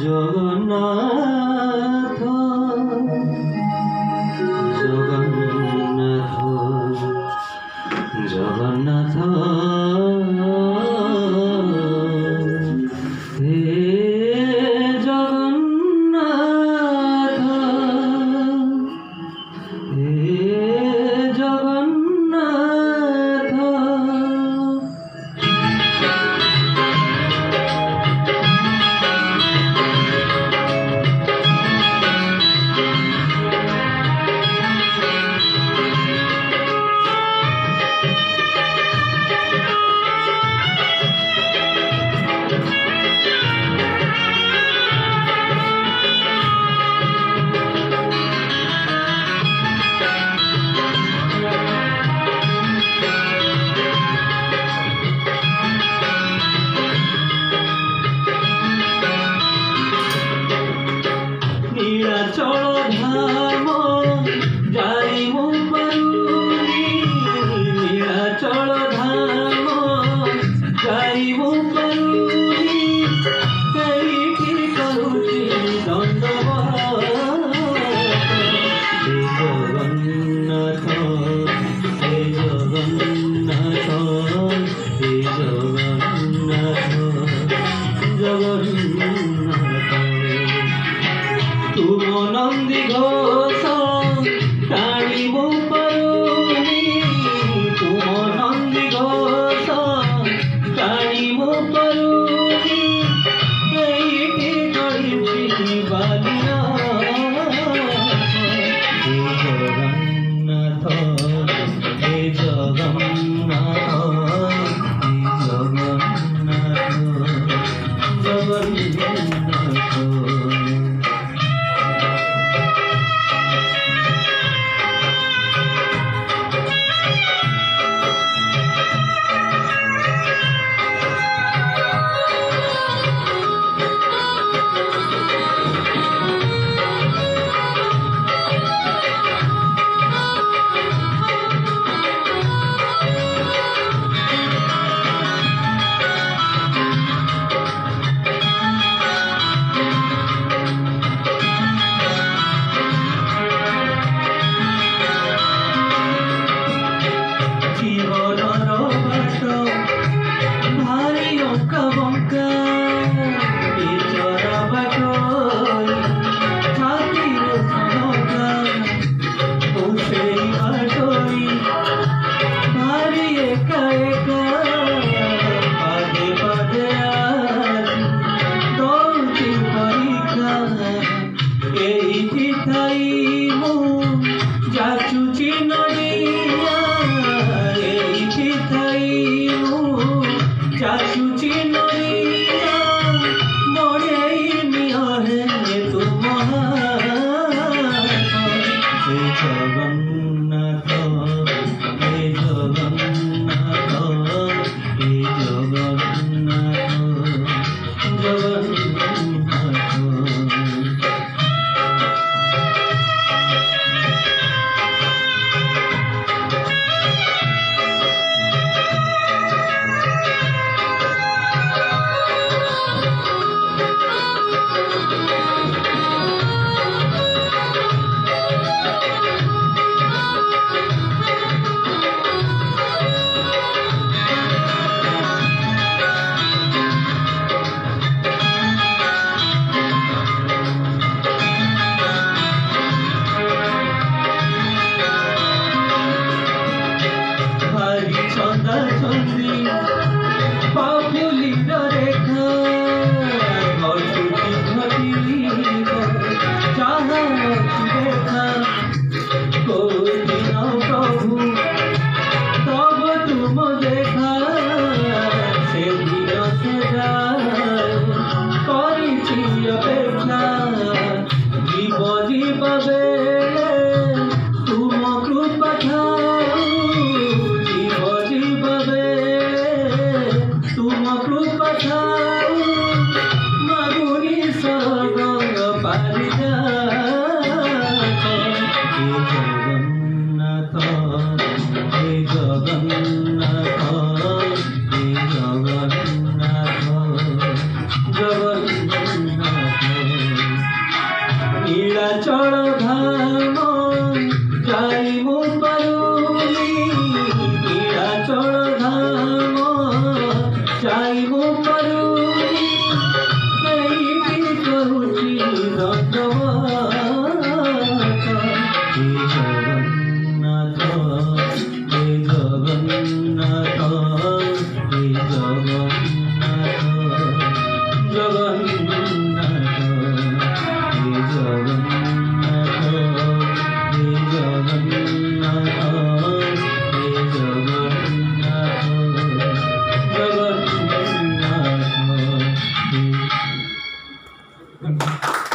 জগন্নাথ জগন্নাথ জগন্নাথ হে জগন্নাথ হে জগন্নাথ নীলাচল ধাম যাইব পারুনি নীলাচল ধাম যাইব পারুনি এইটি করুছি দণ্ডবত হে জগন্নাথ হে জগন্নাথ হে জগন্নাথ জগন্নাথ তুম নন্দী ঘোষ টাণিব পারুনি তুম নন্দী ঘোষ টাণিব পারুনি এইটি করিছি বালিয়া হে জগন্নাথ হে জগন্নাথ হে জগন্নাথ জগন্নাথ যাচুচি নড়িয়া এইটি থাইমু যাচুচি নড়িয়া মরেই নিয়হে তোমার হে জগন্নাথ হে জগন্নাথ হে জগন্নাথ জগন্নাথ Your